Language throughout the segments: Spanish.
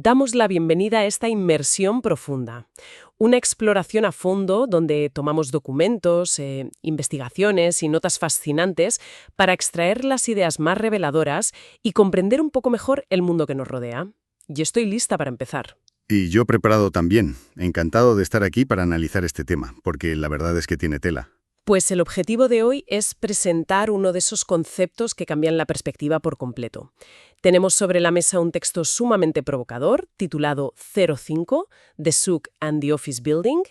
damos la bienvenida a esta inmersión profunda. Una exploración a fondo donde tomamos documentos, investigaciones y notas fascinantes para extraer las ideas más reveladoras y comprender un poco mejor el mundo que nos rodea. Y estoy lista para empezar. Y yo preparado también. Encantado de estar aquí para analizar este tema, porque la verdad es que tiene tela. Pues el objetivo de hoy es presentar uno de esos conceptos que cambian la perspectiva por completo. Tenemos sobre la mesa un texto sumamente provocador, titulado 05, The Souk and the Office Building.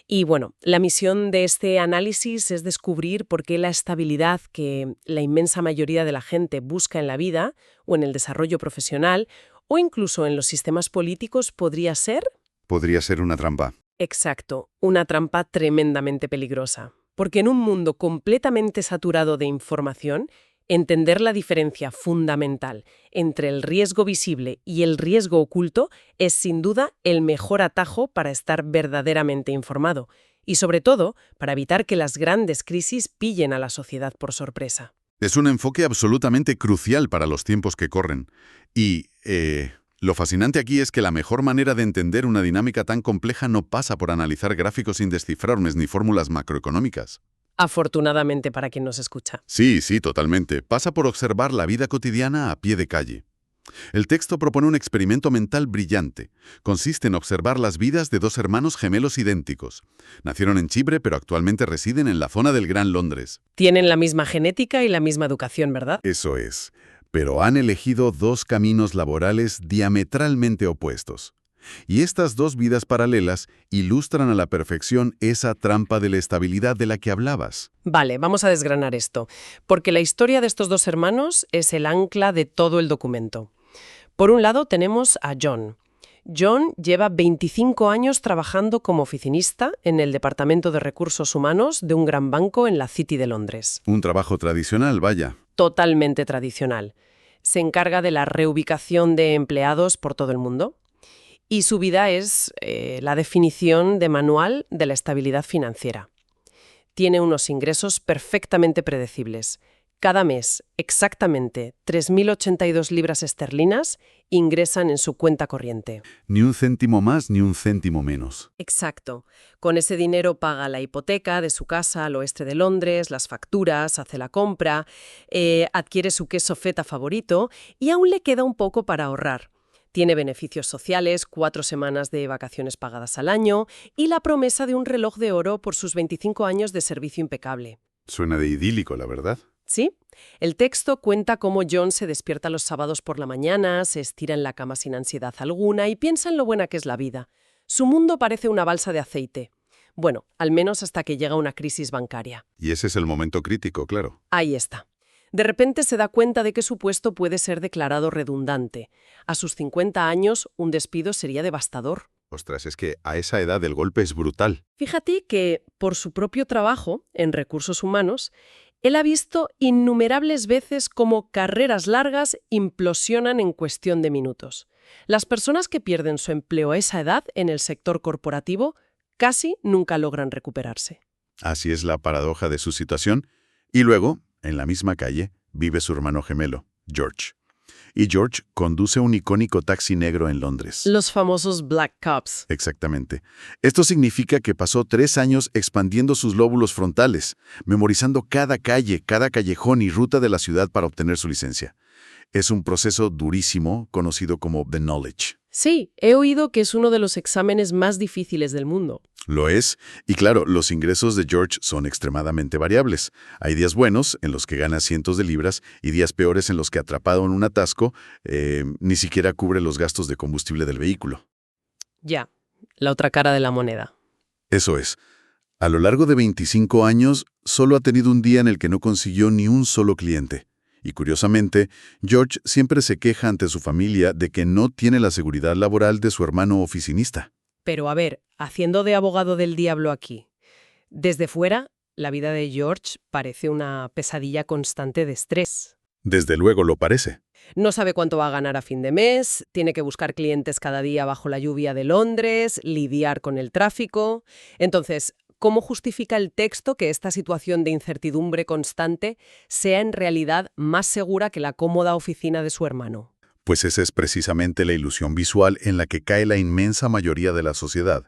Y bueno, la misión de este análisis es descubrir por qué la estabilidad que la inmensa mayoría de la gente busca en la vida, o en el desarrollo profesional, o incluso en los sistemas políticos, podría ser... Podría ser una trampa. Exacto, una trampa tremendamente peligrosa. Porque en un mundo completamente saturado de información, entender la diferencia fundamental entre el riesgo visible y el riesgo oculto es sin duda el mejor atajo para estar verdaderamente informado y, sobre todo, para evitar que las grandes crisis pillen a la sociedad por sorpresa. Es un enfoque absolutamente crucial para los tiempos que corren. Y lo fascinante aquí es que la mejor manera de entender una dinámica tan compleja no pasa por analizar gráficos indescifrables ni fórmulas macroeconómicas. Afortunadamente para quien nos escucha. Sí, totalmente. Pasa por observar la vida cotidiana a pie de calle. El texto propone un experimento mental brillante. Consiste en observar las vidas de dos hermanos gemelos idénticos. Nacieron en Chipre, pero actualmente residen en la zona del Gran Londres. Tienen la misma genética y la misma educación, ¿verdad? Eso es. Pero han elegido dos caminos laborales diametralmente opuestos. Y estas dos vidas paralelas ilustran a la perfección esa trampa de la estabilidad de la que hablabas. Vale, vamos a desgranar esto, porque la historia de estos dos hermanos es el ancla de todo el documento. Por un lado tenemos a John. John lleva 25 años trabajando como oficinista en el Departamento de Recursos Humanos de un gran banco en la City de Londres. Un trabajo tradicional, vaya. Totalmente tradicional. Se encarga de la reubicación de empleados por todo el mundo. Y su vida es la definición de manual de la estabilidad financiera. Tiene unos ingresos perfectamente predecibles. Cada mes, exactamente 3.082 libras esterlinas ingresan en su cuenta corriente. Ni un céntimo más ni un céntimo menos. Exacto. Con ese dinero paga la hipoteca de su casa al oeste de Londres, las facturas, hace la compra, adquiere su queso feta favorito y aún le queda un poco para ahorrar. Tiene beneficios sociales, 4 semanas de vacaciones pagadas al año y la promesa de un reloj de oro por sus 25 años de servicio impecable. Suena de idílico, la verdad. ¿Sí? El texto cuenta cómo John se despierta los sábados por la mañana, se estira en la cama sin ansiedad alguna y piensa en lo buena que es la vida. Su mundo parece una balsa de aceite. Bueno, al menos hasta que llega una crisis bancaria. Y ese es el momento crítico, claro. Ahí está. De repente se da cuenta de que su puesto puede ser declarado redundante. A sus 50 años, un despido sería devastador. Ostras, es que a esa edad el golpe es brutal. Fíjate que, por su propio trabajo en recursos humanos, él ha visto innumerables veces cómo carreras largas implosionan en cuestión de minutos. Las personas que pierden su empleo a esa edad en el sector corporativo casi nunca logran recuperarse. Así es la paradoja de su situación. Y luego, en la misma calle, vive su hermano gemelo, George. Y George conduce un icónico taxi negro en Londres. Los famosos Black Cabs. Exactamente. Esto significa que pasó 3 años expandiendo sus lóbulos frontales, memorizando cada calle, cada callejón y ruta de la ciudad para obtener su licencia. Es un proceso durísimo, conocido como The Knowledge. Sí, he oído que es uno de los exámenes más difíciles del mundo. Lo es, y claro, los ingresos de George son extremadamente variables. Hay días buenos, en los que gana cientos de libras, y días peores en los que, atrapado en un atasco, ni siquiera cubre los gastos de combustible del vehículo. Ya, la otra cara de la moneda. Eso es. A lo largo de 25 años, solo ha tenido un día en el que no consiguió ni un solo cliente. Y curiosamente, George siempre se queja ante su familia de que no tiene la seguridad laboral de su hermano oficinista. Pero a ver, haciendo de abogado del diablo aquí. Desde fuera, la vida de George parece una pesadilla constante de estrés. Desde luego lo parece. No sabe cuánto va a ganar a fin de mes, tiene que buscar clientes cada día bajo la lluvia de Londres, lidiar con el tráfico. Entonces, ¿cómo justifica el texto que esta situación de incertidumbre constante sea en realidad más segura que la cómoda oficina de su hermano? Pues esa es precisamente la ilusión visual en la que cae la inmensa mayoría de la sociedad.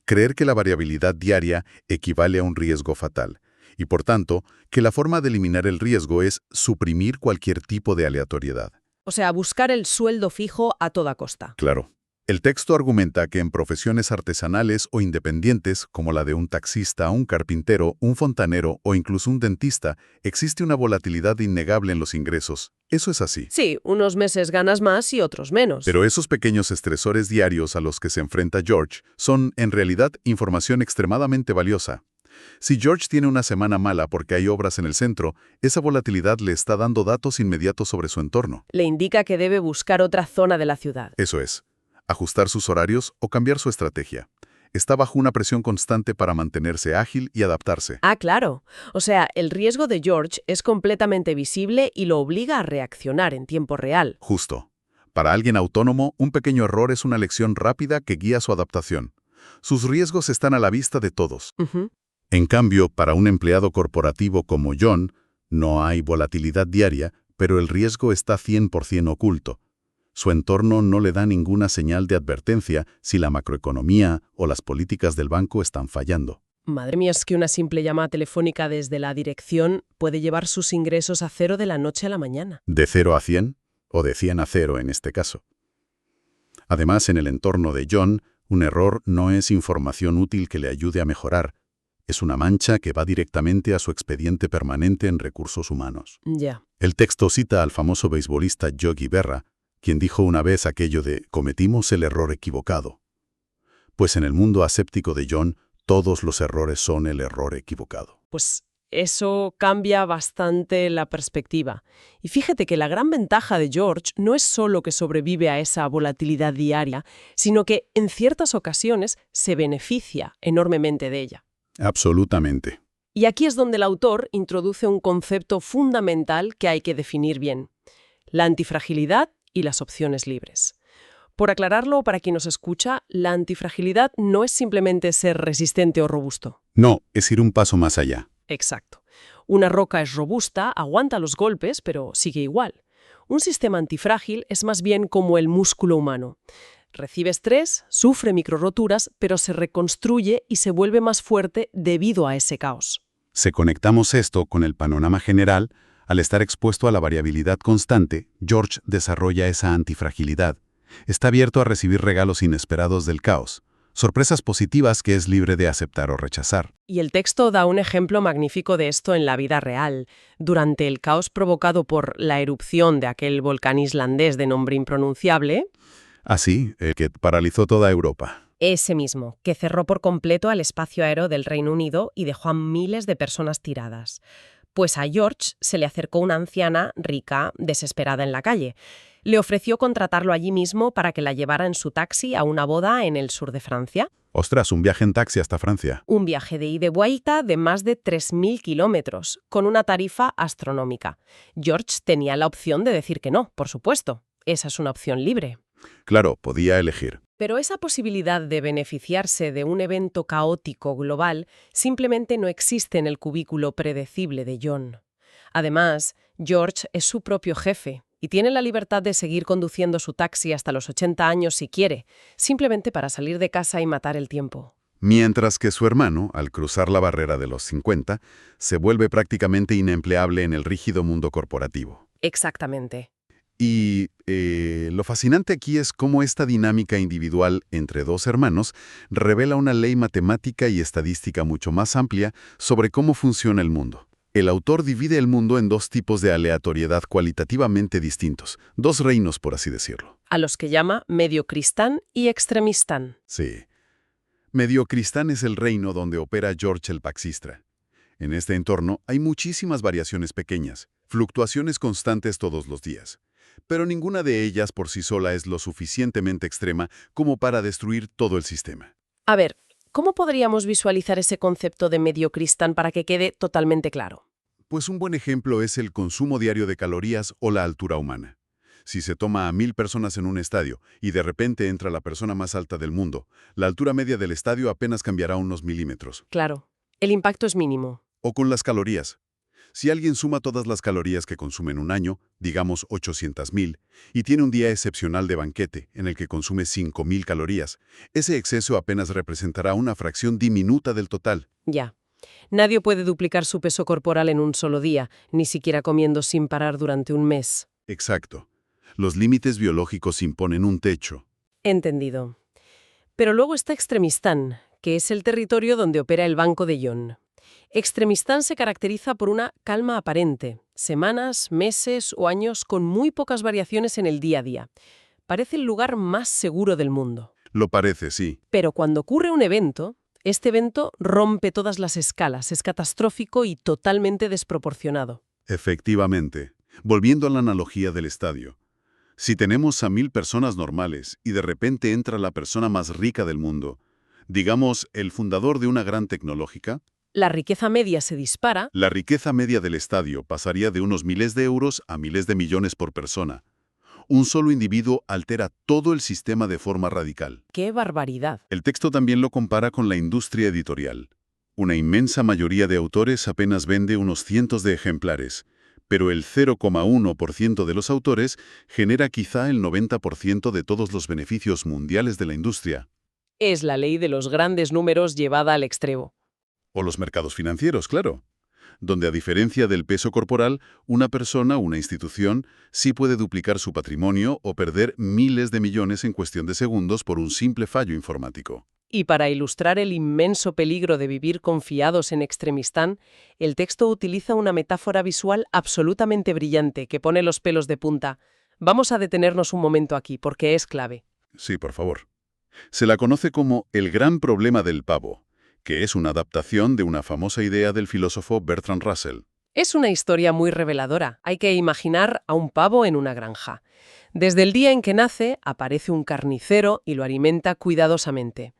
Creer que la variabilidad diaria equivale a un riesgo fatal. Y por tanto, que la forma de eliminar el riesgo es suprimir cualquier tipo de aleatoriedad. O sea, buscar el sueldo fijo a toda costa. Claro. El texto argumenta que en profesiones artesanales o independientes, como la de un taxista, un carpintero, un fontanero o incluso un dentista, existe una volatilidad innegable en los ingresos. Eso es así. Sí, unos meses ganas más y otros menos. Pero esos pequeños estresores diarios a los que se enfrenta George son, en realidad, información extremadamente valiosa. Si George tiene una semana mala porque hay obras en el centro, esa volatilidad le está dando datos inmediatos sobre su entorno. Le indica que debe buscar otra zona de la ciudad. Eso es. Ajustar sus horarios o cambiar su estrategia. Está bajo una presión constante para mantenerse ágil y adaptarse. Ah, claro. O sea, el riesgo de George es completamente visible y lo obliga a reaccionar en tiempo real. Justo. Para alguien autónomo, un pequeño error es una lección rápida que guía su adaptación. Sus riesgos están a la vista de todos. Ujú. En cambio, para un empleado corporativo como John, no hay volatilidad diaria, pero el riesgo está 100% oculto. Su entorno no le da ninguna señal de advertencia si la macroeconomía o las políticas del banco están fallando. Madre mía, es que una simple llamada telefónica desde la dirección puede llevar sus ingresos a cero de la noche a la mañana. ¿De 0 a 100? O de 100 a 0 en este caso. Además, en el entorno de John, un error no es información útil que le ayude a mejorar. Es una mancha que va directamente a su expediente permanente en recursos humanos. Ya. El texto cita al famoso beisbolista Yogi Berra, quien dijo una vez aquello de «cometimos el error equivocado». Pues en el mundo aséptico de John, todos los errores son el error equivocado. Pues eso cambia bastante la perspectiva. Y fíjate que la gran ventaja de George no es solo que sobrevive a esa volatilidad diaria, sino que en ciertas ocasiones se beneficia enormemente de ella. Absolutamente. Y aquí es donde el autor introduce un concepto fundamental que hay que definir bien: la antifragilidad y las opciones libres. Por aclararlo para quien nos escucha, la antifragilidad no es simplemente ser resistente o robusto. No, es ir un paso más allá. Exacto. Una roca es robusta, aguanta los golpes, pero sigue igual. Un sistema antifrágil es más bien como el músculo humano. Recibe estrés, sufre microroturas, pero se reconstruye y se vuelve más fuerte debido a ese caos. Si conectamos esto con el panorama general, al estar expuesto a la variabilidad constante, George desarrolla esa antifragilidad. Está abierto a recibir regalos inesperados del caos, sorpresas positivas que es libre de aceptar o rechazar. Y el texto da un ejemplo magnífico de esto en la vida real. Durante el caos provocado por la erupción de aquel volcán islandés de nombre impronunciable, Así, el que paralizó toda Europa. ese mismo, que cerró por completo al espacio aéreo del Reino Unido y dejó a miles de personas tiradas. Pues a George se le acercó una anciana rica, desesperada en la calle. Le ofreció contratarlo allí mismo para que la llevara en su taxi a una boda en el sur de Francia. Ostras, un viaje en taxi hasta Francia. Un viaje de ida y vuelta de más de 3.000 kilómetros, con una tarifa astronómica. George tenía la opción de decir que no, por supuesto. Esa es una opción libre. Claro, podía elegir. Pero esa posibilidad de beneficiarse de un evento caótico global simplemente no existe en el cubículo predecible de John. Además, George es su propio jefe y tiene la libertad de seguir conduciendo su taxi hasta los 80 años si quiere, simplemente para salir de casa y matar el tiempo. Mientras que su hermano, al cruzar la barrera de los 50, se vuelve prácticamente inempleable en el rígido mundo corporativo. Exactamente. Y lo fascinante aquí es cómo esta dinámica individual entre dos hermanos revela una ley matemática y estadística mucho más amplia sobre cómo funciona el mundo. El autor divide el mundo en dos tipos de aleatoriedad cualitativamente distintos, dos reinos, por así decirlo. A los que llama mediocristán y extremistán. Sí. Mediocristán es el reino donde opera George el Paxistra. En este entorno hay muchísimas variaciones pequeñas, fluctuaciones constantes todos los días. Pero ninguna de ellas por sí sola es lo suficientemente extrema como para destruir todo el sistema. A ver, ¿cómo podríamos visualizar ese concepto de mediocristán para que quede totalmente claro? Pues un buen ejemplo es el consumo diario de calorías o la altura humana. Si se toma a 1000 personas en un estadio y de repente entra la persona más alta del mundo, la altura media del estadio apenas cambiará unos milímetros. Claro, el impacto es mínimo. O con las calorías. Si alguien suma todas las calorías que consume en un año, digamos 800.000, y tiene un día excepcional de banquete en el que consume 5.000 calorías, ese exceso apenas representará una fracción diminuta del total. Ya. Nadie puede duplicar su peso corporal en un solo día, ni siquiera comiendo sin parar durante un mes. Exacto. Los límites biológicos imponen un techo. Entendido. Pero luego está Extremistán, que es el territorio donde opera el Banco de Yon. Extremistán se caracteriza por una calma aparente, semanas, meses o años con muy pocas variaciones en el día a día. Parece el lugar más seguro del mundo. Lo parece, sí. Pero cuando ocurre un evento, este evento rompe todas las escalas, es catastrófico y totalmente desproporcionado. Efectivamente. Volviendo a la analogía del estadio. Si tenemos a 1.000 personas normales y de repente entra la persona más rica del mundo, digamos el fundador de una gran tecnológica, La riqueza media se dispara. la riqueza media del estadio pasaría de unos miles de euros a miles de millones por persona. Un solo individuo altera todo el sistema de forma radical. ¡Qué barbaridad! El texto también lo compara con la industria editorial. Una inmensa mayoría de autores apenas vende unos cientos de ejemplares, pero el 0,1% de los autores genera quizá el 90% de todos los beneficios mundiales de la industria. Es la ley de los grandes números llevada al extremo. O los mercados financieros, claro, donde a diferencia del peso corporal, una persona, una institución, sí puede duplicar su patrimonio o perder miles de millones en cuestión de segundos por un simple fallo informático. Y para ilustrar el inmenso peligro de vivir confiados en Extremistán, el texto utiliza una metáfora visual absolutamente brillante que pone los pelos de punta. Vamos a detenernos un momento aquí, porque es clave. Sí, por favor. Se la conoce como el gran problema del pavo, que es una adaptación de una famosa idea del filósofo Bertrand Russell. Es una historia muy reveladora. Hay que imaginar a un pavo en una granja. Desde el día en que nace, aparece un carnicero y lo alimenta cuidadosamente.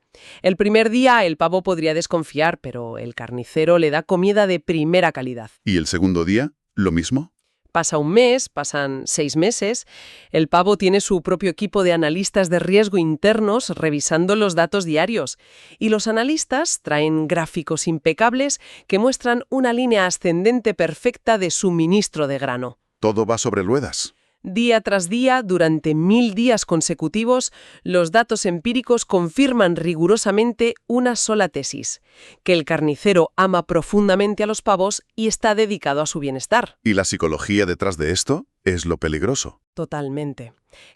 El primer día el pavo podría desconfiar, pero el carnicero le da comida de primera calidad. ¿Y el segundo día, lo mismo? Pasa un mes, pasan 6 meses, el pavo tiene su propio equipo de analistas de riesgo internos revisando los datos diarios, y los analistas traen gráficos impecables que muestran una línea ascendente perfecta de suministro de grano. Todo va sobre ruedas. Día tras día, durante 1000 días consecutivos, los datos empíricos confirman rigurosamente una sola tesis: que el carnicero ama profundamente a los pavos y está dedicado a su bienestar. ¿Y la psicología detrás de esto es lo peligroso? Totalmente.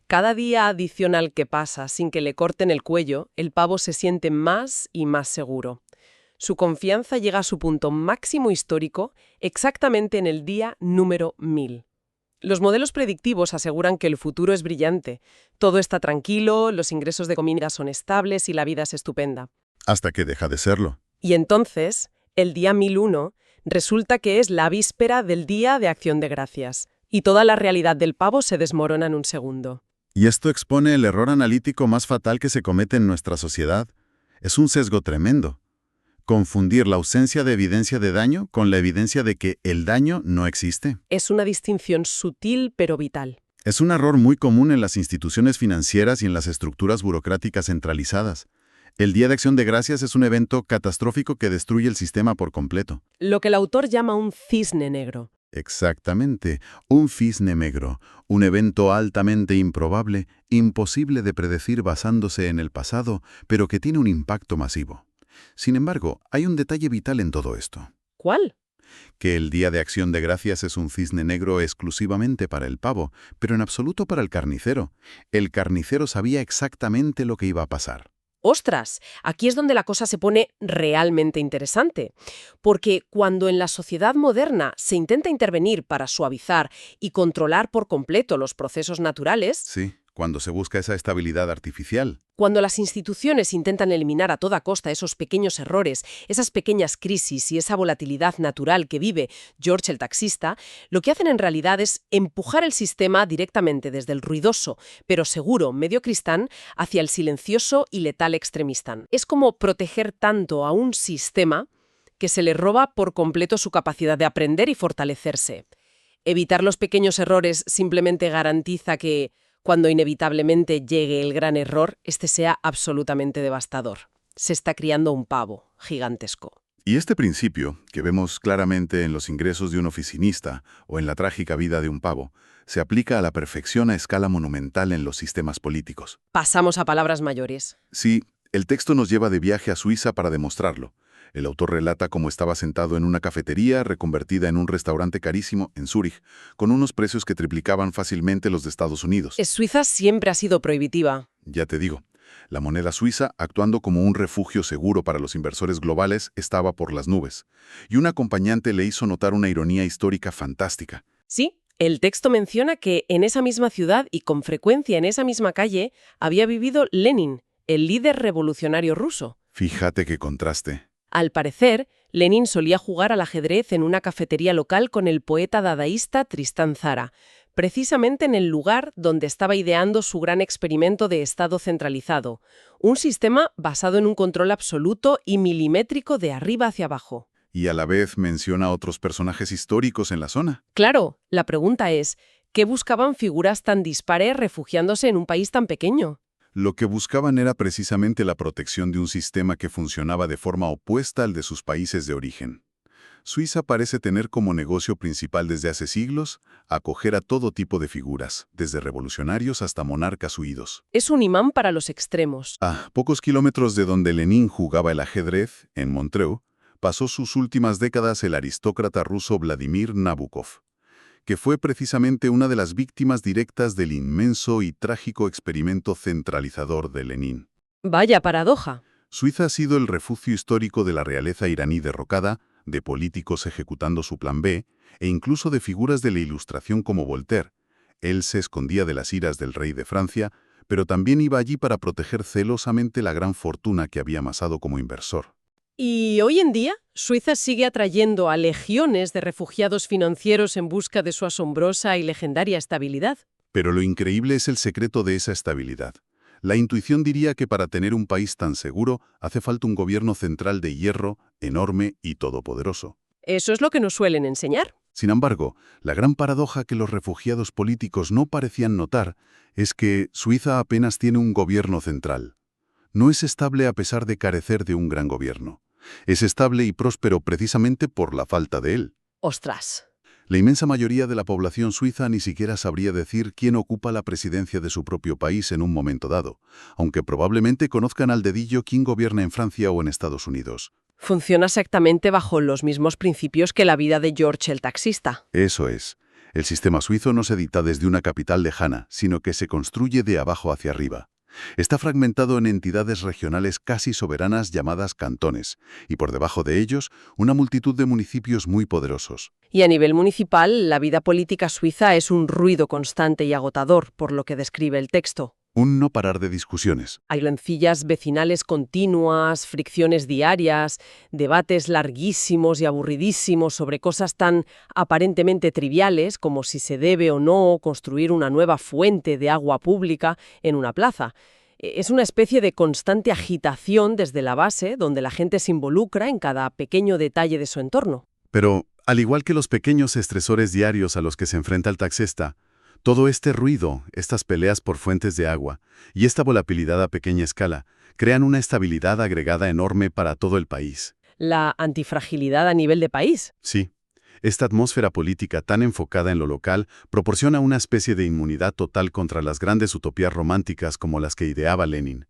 Cada día adicional que pasa sin que le corten el cuello, el pavo se siente más y más seguro. Su confianza llega a su punto máximo histórico exactamente en el día número 1000. Los modelos predictivos aseguran que el futuro es brillante. Todo está tranquilo, los ingresos de comida son estables y la vida es estupenda. Hasta que deja de serlo. Y entonces, el día 1001 resulta que es la víspera del Día de Acción de Gracias, y toda la realidad del pavo se desmorona en un segundo. Y esto expone el error analítico más fatal que se comete en nuestra sociedad. Es un sesgo tremendo. Confundir la ausencia de evidencia de daño con la evidencia de que el daño no existe. Es una distinción sutil pero vital. Es un error muy común en las instituciones financieras y en las estructuras burocráticas centralizadas. El Día de Acción de Gracias es un evento catastrófico que destruye el sistema por completo. Lo que el autor llama un cisne negro. Exactamente, un cisne negro, un evento altamente improbable, imposible de predecir basándose en el pasado, pero que tiene un impacto masivo. Sin embargo, hay un detalle vital en todo esto. ¿Cuál? Que el Día de Acción de Gracias es un cisne negro exclusivamente para el pavo, pero en absoluto para el carnicero. El carnicero sabía exactamente lo que iba a pasar. ¡Ostras! Aquí es donde la cosa se pone realmente interesante. Porque cuando en la sociedad moderna se intenta intervenir para suavizar y controlar por completo los procesos naturales, Sí, cuando se busca esa estabilidad artificial. cuando las instituciones intentan eliminar a toda costa esos pequeños errores, esas pequeñas crisis y esa volatilidad natural que vive George el taxista, lo que hacen en realidad es empujar el sistema directamente desde el ruidoso, pero seguro mediocristán hacia el silencioso y letal extremistán. Es como proteger tanto a un sistema que se le roba por completo su capacidad de aprender y fortalecerse. Evitar los pequeños errores simplemente garantiza que, cuando inevitablemente llegue el gran error, este sea absolutamente devastador. Se está criando un pavo gigantesco. Y este principio, que vemos claramente en los ingresos de un oficinista o en la trágica vida de un pavo, se aplica a la perfección a escala monumental en los sistemas políticos. Pasamos a palabras mayores. Sí, el texto nos lleva de viaje a Suiza para demostrarlo. El autor relata cómo estaba sentado en una cafetería reconvertida en un restaurante carísimo en Zúrich, con unos precios que triplicaban fácilmente los de Estados Unidos. Suiza siempre ha sido prohibitiva. Ya te digo, la moneda suiza, actuando como un refugio seguro para los inversores globales, estaba por las nubes. Y un acompañante le hizo notar una ironía histórica fantástica. Sí, el texto menciona que en esa misma ciudad y con frecuencia en esa misma calle había vivido Lenin, el líder revolucionario ruso. Fíjate qué contraste. Al parecer, Lenin solía jugar al ajedrez en una cafetería local con el poeta dadaísta Tristán Tzara, precisamente en el lugar donde estaba ideando su gran experimento de Estado centralizado, un sistema basado en un control absoluto y milimétrico de arriba hacia abajo. Y a la vez menciona a otros personajes históricos en la zona. Claro, la pregunta es, ¿qué buscaban figuras tan dispares refugiándose en un país tan pequeño? Lo que buscaban era precisamente la protección de un sistema que funcionaba de forma opuesta al de sus países de origen. Suiza parece tener como negocio principal desde hace siglos acoger a todo tipo de figuras, desde revolucionarios hasta monarcas huidos. Es un imán para los extremos. A pocos kilómetros de donde Lenin jugaba el ajedrez, en Montreux, pasó sus últimas décadas el aristócrata ruso Vladimir Nabokov, que fue precisamente una de las víctimas directas del inmenso y trágico experimento centralizador de Lenin. Vaya paradoja. Suiza ha sido el refugio histórico de la realeza iraní derrocada, de políticos ejecutando su plan B, e incluso de figuras de la Ilustración como Voltaire. Él se escondía de las iras del rey de Francia, pero también iba allí para proteger celosamente la gran fortuna que había amasado como inversor. Y hoy en día, Suiza sigue atrayendo a legiones de refugiados financieros en busca de su asombrosa y legendaria estabilidad. Pero lo increíble es el secreto de esa estabilidad. La intuición diría que para tener un país tan seguro hace falta un gobierno central de hierro, enorme y todopoderoso. Eso es lo que nos suelen enseñar. Sin embargo, la gran paradoja que los refugiados políticos no parecían notar es que Suiza apenas tiene un gobierno central. No es estable a pesar de carecer de un gran gobierno. Es estable y próspero precisamente por la falta de él. ¡Ostras! La inmensa mayoría de la población suiza ni siquiera sabría decir quién ocupa la presidencia de su propio país en un momento dado, aunque probablemente conozcan al dedillo quién gobierna en Francia o en Estados Unidos. Funciona exactamente bajo los mismos principios que la vida de George el taxista. Eso es. El sistema suizo no se dicta desde una capital lejana, sino que se construye de abajo hacia arriba. Está fragmentado en entidades regionales casi soberanas llamadas cantones, y por debajo de ellos, una multitud de municipios muy poderosos. Y a nivel municipal, la vida política suiza es un ruido constante y agotador, por lo que describe el texto. Un no parar de discusiones. Hay rencillas vecinales continuas, fricciones diarias, debates larguísimos y aburridísimos sobre cosas tan aparentemente triviales como si se debe o no construir una nueva fuente de agua pública en una plaza. Es una especie de constante agitación desde la base, donde la gente se involucra en cada pequeño detalle de su entorno. Pero, al igual que los pequeños estresores diarios a los que se enfrenta el taxista, todo este ruido, estas peleas por fuentes de agua y esta volatilidad a pequeña escala crean una estabilidad agregada enorme para todo el país. La antifragilidad a nivel de país. Sí, esta atmósfera política tan enfocada en lo local proporciona una especie de inmunidad total contra las grandes utopías románticas como las que ideaba Lenin.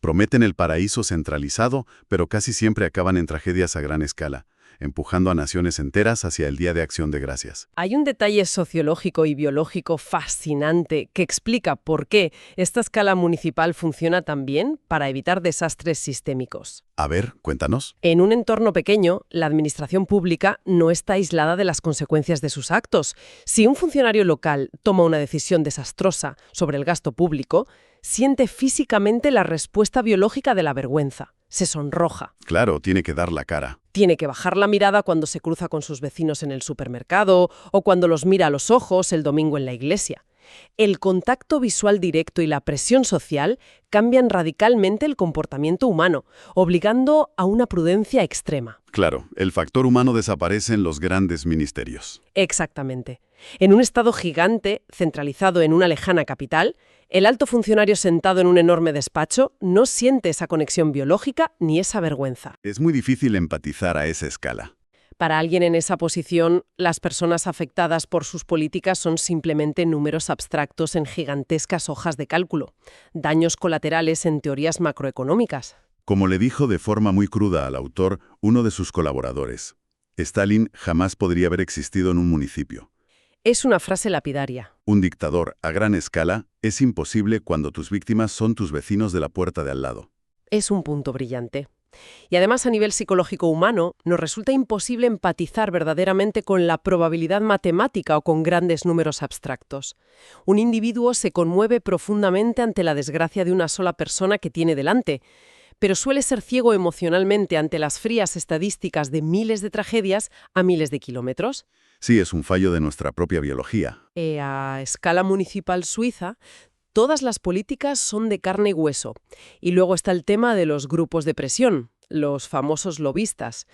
Prometen el paraíso centralizado, pero casi siempre acaban en tragedias a gran escala, empujando a naciones enteras hacia el Día de Acción de Gracias. Hay un detalle sociológico y biológico fascinante que explica por qué esta escala municipal funciona tan bien para evitar desastres sistémicos. A ver, cuéntanos. En un entorno pequeño, la administración pública no está aislada de las consecuencias de sus actos. Si un funcionario local toma una decisión desastrosa sobre el gasto público, siente físicamente la respuesta biológica de la vergüenza. Se sonroja. Claro, tiene que dar la cara. Tiene que bajar la mirada cuando se cruza con sus vecinos en el supermercado o cuando los mira a los ojos el domingo en la iglesia. El contacto visual directo y la presión social cambian radicalmente el comportamiento humano, obligando a una prudencia extrema. Claro, el factor humano desaparece en los grandes ministerios. Exactamente. En un Estado gigante, centralizado en una lejana capital, el alto funcionario sentado en un enorme despacho no siente esa conexión biológica ni esa vergüenza. Es muy difícil empatizar a esa escala. Para alguien en esa posición, las personas afectadas por sus políticas son simplemente números abstractos en gigantescas hojas de cálculo, daños colaterales en teorías macroeconómicas. Como le dijo de forma muy cruda al autor uno de sus colaboradores, Stalin jamás podría haber existido en un municipio. Es una frase lapidaria. Un dictador a gran escala es imposible cuando tus víctimas son tus vecinos de la puerta de al lado. Es un punto brillante. Y además, a nivel psicológico humano, nos resulta imposible empatizar verdaderamente con la probabilidad matemática o con grandes números abstractos. Un individuo se conmueve profundamente ante la desgracia de una sola persona que tiene delante, pero suele ser ciego emocionalmente ante las frías estadísticas de miles de tragedias a miles de kilómetros. Sí, es un fallo de nuestra propia biología. A escala municipal suiza, todas las políticas son de carne y hueso. Y luego está el tema de los grupos de presión, los famosos lobistas.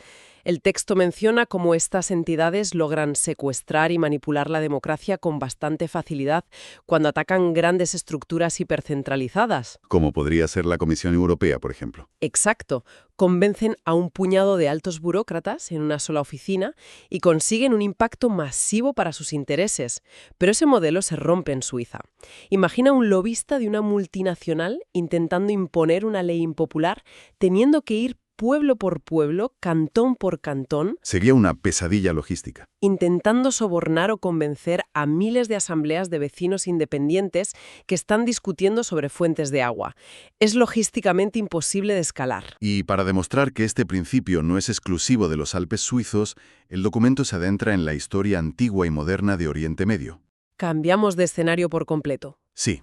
El texto menciona cómo estas entidades logran secuestrar y manipular la democracia con bastante facilidad cuando atacan grandes estructuras hipercentralizadas. Como podría ser la Comisión Europea, por ejemplo. Exacto. Convencen a un puñado de altos burócratas en una sola oficina y consiguen un impacto masivo para sus intereses. Pero ese modelo se rompe en Suiza. Imagina un lobista de una multinacional intentando imponer una ley impopular, teniendo que ir pueblo por pueblo, cantón por cantón. Sería una pesadilla logística. Intentando sobornar o convencer a miles de asambleas de vecinos independientes que están discutiendo sobre fuentes de agua. Es logísticamente imposible de escalar. Y para demostrar que este principio no es exclusivo de los Alpes suizos, el documento se adentra en la historia antigua y moderna de Oriente Medio. Cambiamos de escenario por completo. Sí.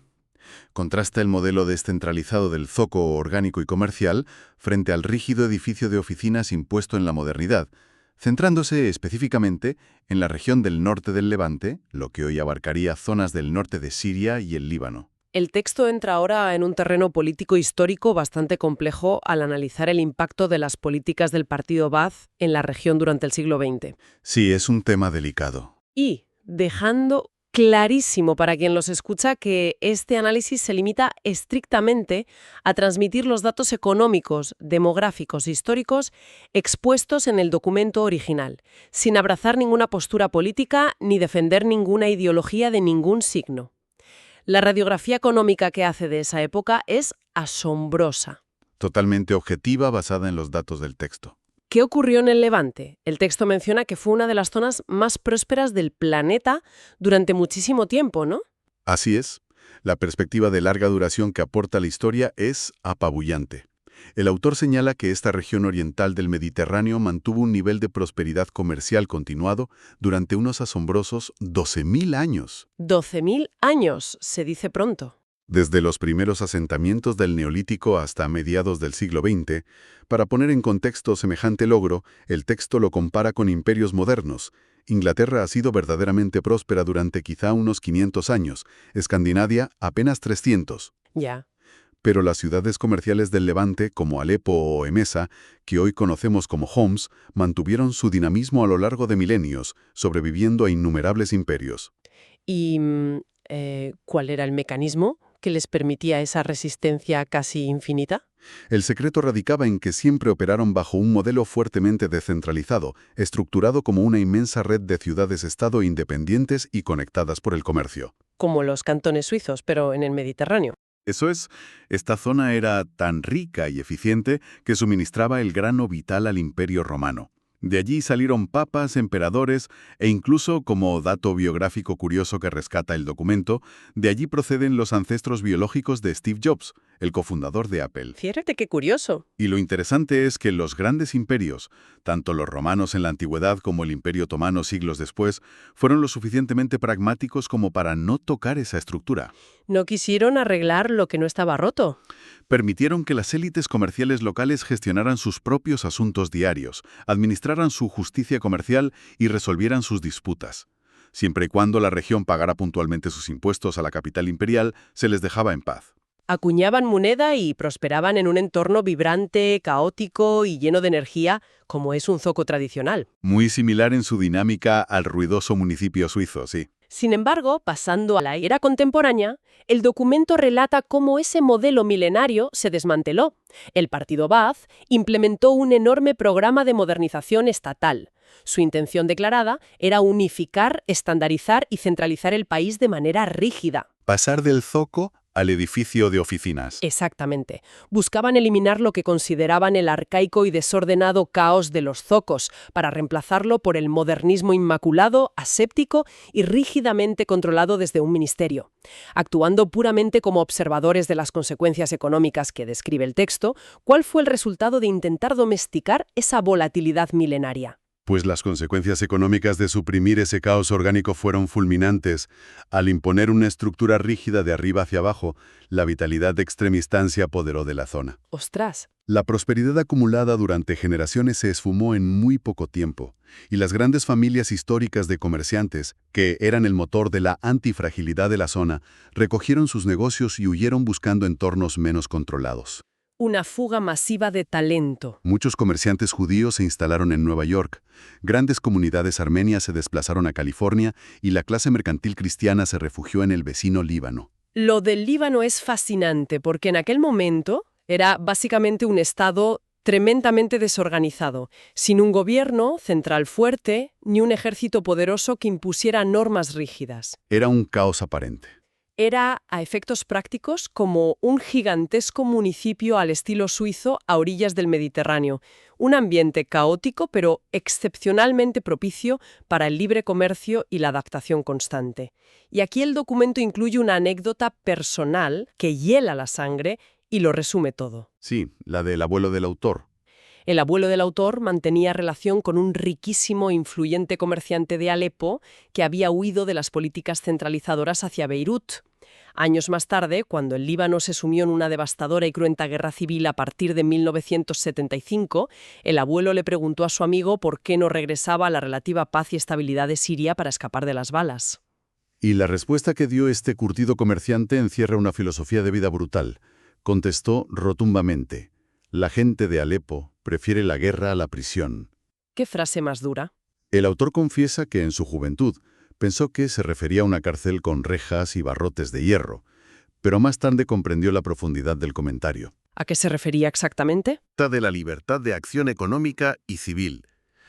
Contrasta el modelo descentralizado del zoco orgánico y comercial frente al rígido edificio de oficinas impuesto en la modernidad, centrándose específicamente en la región del norte del Levante, lo que hoy abarcaría zonas del norte de Siria y el Líbano. El texto entra ahora en un terreno político histórico bastante complejo al analizar el impacto de las políticas del partido Baath en la región durante el siglo XX. Sí, es un tema delicado. Y dejando clarísimo para quien los escucha que este análisis se limita estrictamente a transmitir los datos económicos, demográficos e históricos expuestos en el documento original, sin abrazar ninguna postura política ni defender ninguna ideología de ningún signo. La radiografía económica que hace de esa época es asombrosa. Totalmente objetiva, basada en los datos del texto. ¿Qué ocurrió en el Levante? El texto menciona que fue una de las zonas más prósperas del planeta durante muchísimo tiempo, ¿no? Así es. La perspectiva de larga duración que aporta la historia es apabullante. El autor señala que esta región oriental del Mediterráneo mantuvo un nivel de prosperidad comercial continuado durante unos asombrosos 12.000 años. 12.000 años, se dice pronto. Desde los primeros asentamientos del Neolítico hasta mediados del siglo XX, para poner en contexto semejante logro, el texto lo compara con imperios modernos. Inglaterra ha sido verdaderamente próspera durante quizá unos 500 años, Escandinavia apenas 300. Ya. Pero las ciudades comerciales del Levante, como Alepo o Emesa, que hoy conocemos como Homs, mantuvieron su dinamismo a lo largo de milenios, sobreviviendo a innumerables imperios. ¿Y cuál era el mecanismo que les permitía esa resistencia casi infinita? El secreto radicaba en que siempre operaron bajo un modelo fuertemente descentralizado, estructurado como una inmensa red de ciudades-estado independientes y conectadas por el comercio. Como los cantones suizos, pero en el Mediterráneo. Eso es, esta zona era tan rica y eficiente que suministraba el grano vital al Imperio Romano. De allí salieron papas, emperadores e incluso, como dato biográfico curioso que rescata el documento, de allí proceden los ancestros biológicos de Steve Jobs, el cofundador de Apple. Fíjate qué curioso. Y lo interesante es que los grandes imperios, tanto los romanos en la antigüedad como el Imperio Otomano siglos después, fueron lo suficientemente pragmáticos como para no tocar esa estructura. No quisieron arreglar lo que no estaba roto. Permitieron que las élites comerciales locales gestionaran sus propios asuntos diarios, administraran su justicia comercial y resolvieran sus disputas. Siempre y cuando la región pagara puntualmente sus impuestos a la capital imperial, se les dejaba en paz. Acuñaban moneda y prosperaban en un entorno vibrante, caótico y lleno de energía, como es un zoco tradicional. Muy similar en su dinámica al ruidoso municipio suizo, sí. Sin embargo, pasando a la era contemporánea, el documento relata cómo ese modelo milenario se desmanteló. El partido Baath implementó un enorme programa de modernización estatal. Su intención declarada era unificar, estandarizar y centralizar el país de manera rígida. Pasar del zoco al edificio de oficinas. Exactamente. Buscaban eliminar lo que consideraban el arcaico y desordenado caos de los zocos para reemplazarlo por el modernismo inmaculado, aséptico y rígidamente controlado desde un ministerio. Actuando puramente como observadores de las consecuencias económicas que describe el texto, ¿cuál fue el resultado de intentar domesticar esa volatilidad milenaria? Pues las consecuencias económicas de suprimir ese caos orgánico fueron fulminantes. Al imponer una estructura rígida de arriba hacia abajo, la vitalidad de extrema instancia apoderó de la zona. ¡Ostras! La prosperidad acumulada durante generaciones se esfumó en muy poco tiempo, y las grandes familias históricas de comerciantes, que eran el motor de la antifragilidad de la zona, recogieron sus negocios y huyeron buscando entornos menos controlados. Una fuga masiva de talento. Muchos comerciantes judíos se instalaron en Nueva York, grandes comunidades armenias se desplazaron a California y la clase mercantil cristiana se refugió en el vecino Líbano. Lo del Líbano es fascinante porque en aquel momento era básicamente un estado tremendamente desorganizado, sin un gobierno central fuerte ni un ejército poderoso que impusiera normas rígidas. Era un caos aparente. Era, a efectos prácticos, como un gigantesco municipio al estilo suizo a orillas del Mediterráneo, un ambiente caótico pero excepcionalmente propicio para el libre comercio y la adaptación constante. Y aquí el documento incluye una anécdota personal que hiela la sangre y lo resume todo. Sí, la del abuelo del autor. El abuelo del autor mantenía relación con un riquísimo e influyente comerciante de Alepo que había huido de las políticas centralizadoras hacia Beirut. Años más tarde, cuando el Líbano se sumió en una devastadora y cruenta guerra civil a partir de 1975, el abuelo le preguntó a su amigo por qué no regresaba a la relativa paz y estabilidad de Siria para escapar de las balas. Y la respuesta que dio este curtido comerciante encierra una filosofía de vida brutal. Contestó rotundamente: la gente de Alepo prefiere la guerra a la prisión. ¿Qué frase más dura? El autor confiesa que en su juventud pensó que se refería a una cárcel con rejas y barrotes de hierro, pero más tarde comprendió la profundidad del comentario. ¿A qué se refería exactamente? De la libertad de acción económica y civil.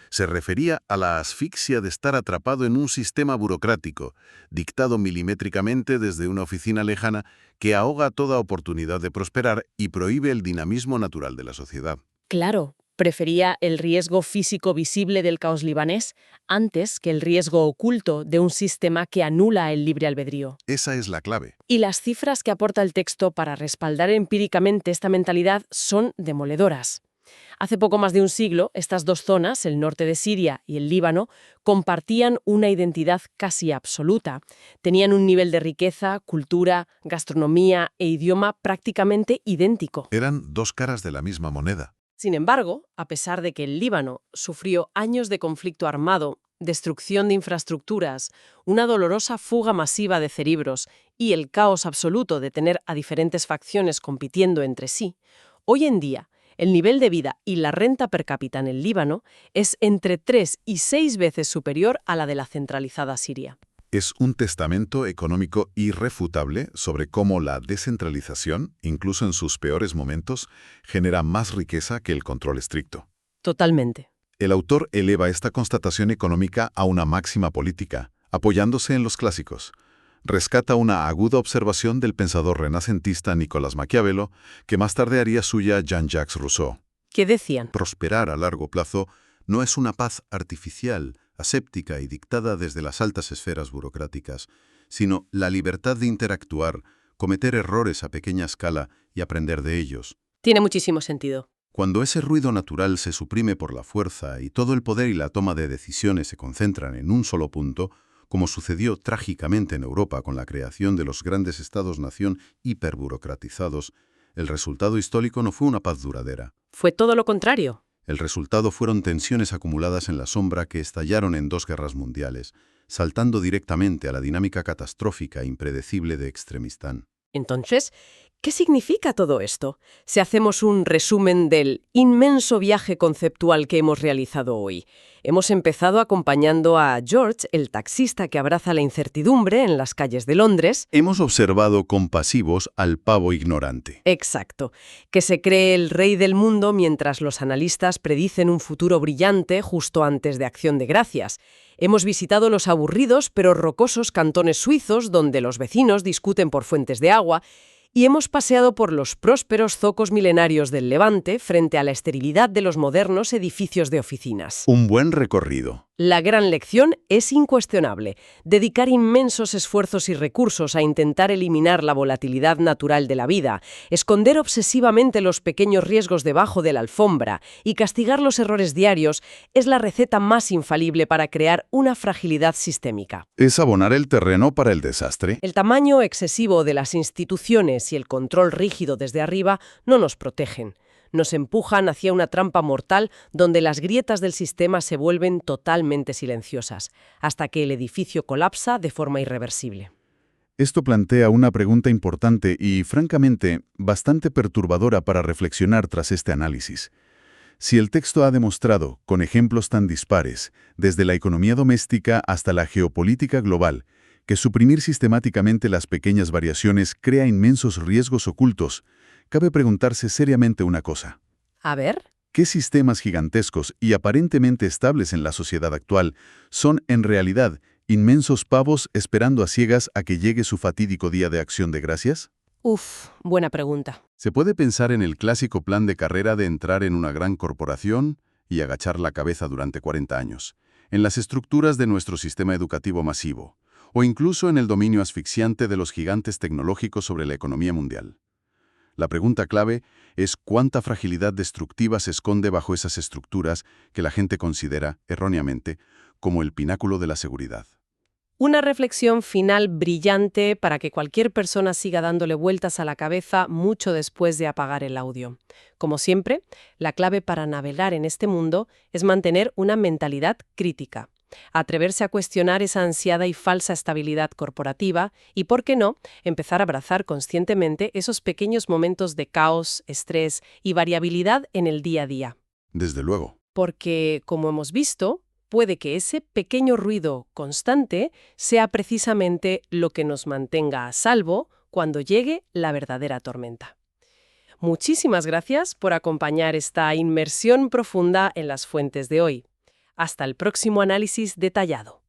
Se refería a la asfixia de estar atrapado en un sistema burocrático, dictado milimétricamente desde una oficina lejana que ahoga toda oportunidad de prosperar y prohíbe el dinamismo natural de la sociedad. Claro, prefería el riesgo físico visible del caos libanés antes que el riesgo oculto de un sistema que anula el libre albedrío. Esa es la clave. Y las cifras que aporta el texto para respaldar empíricamente esta mentalidad son demoledoras. Hace poco más de un siglo, estas dos zonas, el norte de Siria y el Líbano, compartían una identidad casi absoluta. Tenían un nivel de riqueza, cultura, gastronomía e idioma prácticamente idéntico. Eran dos caras de la misma moneda. Sin embargo, a pesar de que el Líbano sufrió años de conflicto armado, destrucción de infraestructuras, una dolorosa fuga masiva de cerebros y el caos absoluto de tener a diferentes facciones compitiendo entre sí, hoy en día el nivel de vida y la renta per cápita en el Líbano es entre 3 y 6 veces superior a la de la centralizada Siria. Es un testamento económico irrefutable sobre cómo la descentralización, incluso en sus peores momentos, genera más riqueza que el control estricto. Totalmente. El autor eleva esta constatación económica a una máxima política, apoyándose en los clásicos. Rescata una aguda observación del pensador renacentista Nicolás Maquiavelo, que más tarde haría suya Jean-Jacques Rousseau. ¿Qué decían? Prosperar a largo plazo no es una paz artificial, aséptica y dictada desde las altas esferas burocráticas, sino la libertad de interactuar, cometer errores a pequeña escala y aprender de ellos. Tiene muchísimo sentido. Cuando ese ruido natural se suprime por la fuerza y todo el poder y la toma de decisiones se concentran en un solo punto, como sucedió trágicamente en Europa con la creación de los grandes estados-nación hiperburocratizados, el resultado histórico no fue una paz duradera. Fue todo lo contrario. El resultado fueron tensiones acumuladas en la sombra que estallaron en 2 guerras mundiales, saltando directamente a la dinámica catastrófica e impredecible de Extremistán. Entonces, ¿qué significa todo esto? Si hacemos un resumen del inmenso viaje conceptual que hemos realizado hoy. Hemos empezado acompañando a George, el taxista que abraza la incertidumbre en las calles de Londres. Hemos observado compasivos al pavo ignorante. Exacto, que se cree el rey del mundo mientras los analistas predicen un futuro brillante justo antes de Acción de Gracias. Hemos visitado los aburridos pero rocosos cantones suizos donde los vecinos discuten por fuentes de agua y hemos paseado por los prósperos zocos milenarios del Levante frente a la esterilidad de los modernos edificios de oficinas. Un buen recorrido. La gran lección es incuestionable. Dedicar inmensos esfuerzos y recursos a intentar eliminar la volatilidad natural de la vida, esconder obsesivamente los pequeños riesgos debajo de la alfombra y castigar los errores diarios es la receta más infalible para crear una fragilidad sistémica. ¿Es abonar el terreno para el desastre? El tamaño excesivo de las instituciones y el control rígido desde arriba no nos protegen. Nos empujan hacia una trampa mortal donde las grietas del sistema se vuelven totalmente silenciosas, hasta que el edificio colapsa de forma irreversible. Esto plantea una pregunta importante y, francamente, bastante perturbadora para reflexionar tras este análisis. Si el texto ha demostrado, con ejemplos tan dispares, desde la economía doméstica hasta la geopolítica global, que suprimir sistemáticamente las pequeñas variaciones crea inmensos riesgos ocultos, cabe preguntarse seriamente una cosa. A ver. ¿Qué sistemas gigantescos y aparentemente estables en la sociedad actual son, en realidad, inmensos pavos esperando a ciegas a que llegue su fatídico día de Acción de Gracias? Buena pregunta. Se puede pensar en el clásico plan de carrera de entrar en una gran corporación y agachar la cabeza durante 40 años, en las estructuras de nuestro sistema educativo masivo, o incluso en el dominio asfixiante de los gigantes tecnológicos sobre la economía mundial. La pregunta clave es cuánta fragilidad destructiva se esconde bajo esas estructuras que la gente considera, erróneamente, como el pináculo de la seguridad. Una reflexión final brillante para que cualquier persona siga dándole vueltas a la cabeza mucho después de apagar el audio. Como siempre, la clave para navegar en este mundo es mantener una mentalidad crítica. Atreverse a cuestionar esa ansiada y falsa estabilidad corporativa y, ¿por qué no?, empezar a abrazar conscientemente esos pequeños momentos de caos, estrés y variabilidad en el día a día. Desde luego. Porque, como hemos visto, puede que ese pequeño ruido constante sea precisamente lo que nos mantenga a salvo cuando llegue la verdadera tormenta. Muchísimas gracias por acompañar esta inmersión profunda en las fuentes de hoy. Hasta el próximo análisis detallado.